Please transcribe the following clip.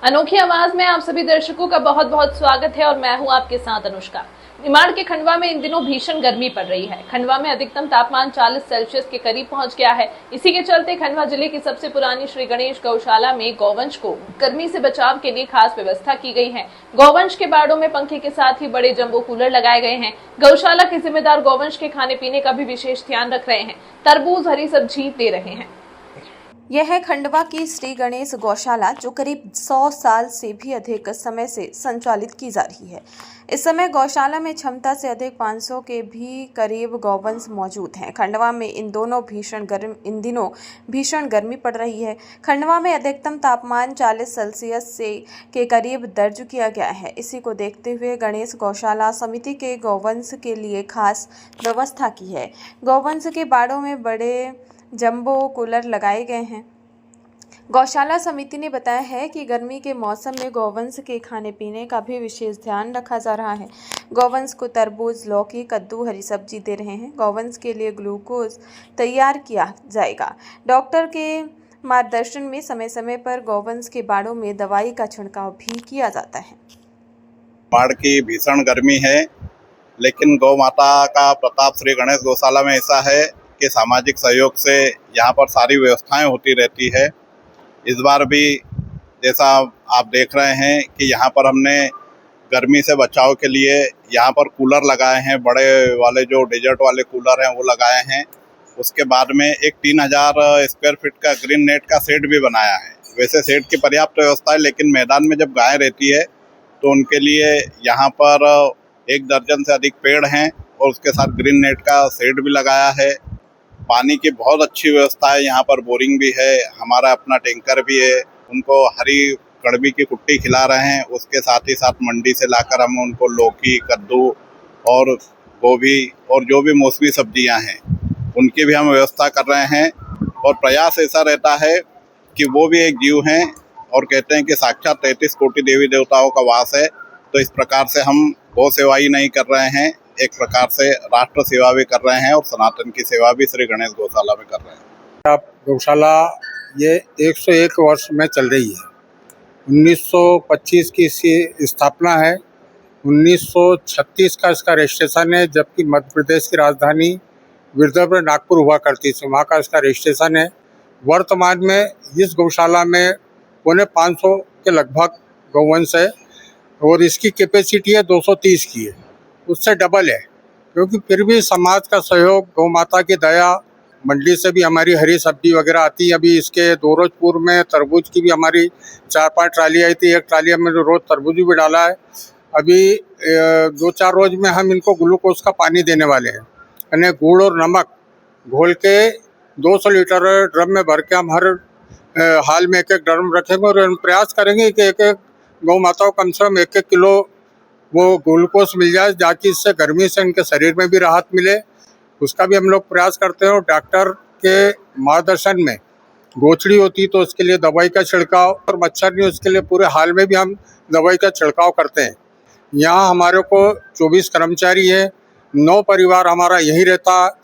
अनोखी आवाज में आप सभी दर्शकों का बहुत बहुत स्वागत है और मैं हूं आपके साथ अनुष्का। निमाड़ के खंडवा में इन दिनों भीषण गर्मी पड़ रही है। खंडवा में अधिकतम तापमान 40 सेल्सियस के करीब पहुंच गया है। इसी के चलते खंडवा जिले की सबसे पुरानी श्री गणेश गौशाला में गौवंश को गर्मी से बचाव के लिए खास व्यवस्था की गई है। गौवंश के बाड़ों में पंखे के साथ ही बड़े जंबो कूलर लगाए गए हैं। गौशाला के जिम्मेदार गौवंश के खाने पीने का भी विशेष ध्यान रख रहे हैं। तरबूज, हरी सब्जी दे रहे हैं। यह है खंडवा की श्री गणेश गौशाला जो करीब 100 साल से भी अधिक समय से संचालित की जा रही है। इस समय गौशाला में क्षमता से अधिक 500 के भी करीब गौवंश मौजूद हैं। खंडवा में इन दिनों भीषण गर्मी पड़ रही है। खंडवा में अधिकतम तापमान 40 सेल्सियस के करीब दर्ज किया गया है। इसी को देखते हुए गणेश गौशाला समिति के गौवंश के लिए खास व्यवस्था की है। गौवंश के बाड़ों में बड़े जंबो कूलर लगाए गए हैं। गौशाला समिति ने बताया है कि गर्मी के मौसम में गौवंश के खाने पीने का भी विशेष ध्यान रखा जा रहा है। गौवंश को तरबूज, लौकी, कद्दू, हरी सब्जी दे रहे हैं। गौवंश के लिए ग्लूकोज तैयार किया जाएगा। डॉक्टर के मार्गदर्शन में समय समय पर गौवंश के बाड़ों में दवाई का छिड़काव भी किया जाता है। बाढ़ की भीषण गर्मी है, लेकिन गौ माता का प्रताप श्री गणेश गौशाला में ऐसा है कि सामाजिक सहयोग से यहाँ पर सारी व्यवस्थाएं होती रहती है। इस बार भी जैसा आप देख रहे हैं कि यहाँ पर हमने गर्मी से बचाव के लिए यहाँ पर कूलर लगाए हैं, बड़े वाले जो डेजर्ट वाले कूलर हैं वो लगाए हैं। उसके बाद में एक 3000 स्क्वायर फीट का ग्रीन नेट का शेड भी बनाया है। वैसे शेड की पर्याप्त व्यवस्था है, लेकिन मैदान में जब गाय रहती है तो उनके लिए यहाँ पर 1 दर्जन से अधिक पेड़ हैं और उसके साथ ग्रीन नेट का शेड भी लगाया है। पानी की बहुत अच्छी व्यवस्था है, यहाँ पर बोरिंग भी है, हमारा अपना टैंकर भी है। उनको हरी कड़वी की कुट्टी खिला रहे हैं। उसके साथ ही साथ मंडी से लाकर हम उनको लौकी, कद्दू और गोभी और जो भी मौसमी सब्जियां हैं उनकी भी हम व्यवस्था कर रहे हैं। और प्रयास ऐसा रहता है कि वो भी एक जीव हैं और कहते हैं कि साक्षात 33 कोटि देवी देवताओं का वास है। तो इस प्रकार से हम गौ सेवा ही नहीं कर रहे हैं, एक प्रकार से राष्ट्र सेवा भी कर रहे हैं और सनातन की सेवा भी श्री गणेश गौशाला में कर रहे हैं। अब गौशाला ये 101 वर्ष में चल रही है। 1925 की इसकी स्थापना है। 1936 का इसका रजिस्ट्रेशन है, जबकि मध्य प्रदेश की राजधानी वीरभद्र नागपुर हुआ करती थी, वहाँ का इसका रजिस्ट्रेशन है। वर्तमान में इस गौशाला में 550 के लगभग गौवंश है और इसकी कैपेसिटी है 230 की है, उससे डबल है। क्योंकि फिर भी समाज का सहयोग, गौ माता की दया, मंडी से भी हमारी हरी सब्जी वगैरह आती है। अभी इसके दोरजपुर में तरबूज की भी हमारी 4-5 ट्राली आई थी। एक ट्राली में रोज़ तरबूज भी डाला है। अभी 2-4 रोज में हम इनको ग्लूकोज का पानी देने वाले हैं। यानी गुड़ और नमक घोल के 200 लीटर ड्रम में भर के हम हर हाल में एक ड्रम रखेंगे और हम प्रयास करेंगे कि एक गौ माता को कम से कम 1-1 किलो वो ग्लूकोज मिल जाए, ताकि इससे गर्मी से इनके शरीर में भी राहत मिले। उसका भी हम लोग प्रयास करते हैं। और डॉक्टर के मार्गदर्शन में गोचड़ी होती तो उसके लिए दवाई का छिड़काव, और मच्छर नहीं उसके लिए पूरे हाल में भी हम दवाई का छिड़काव करते हैं। यहाँ हमारे को 24 कर्मचारी है, 9 परिवार हमारा यहीं रहता।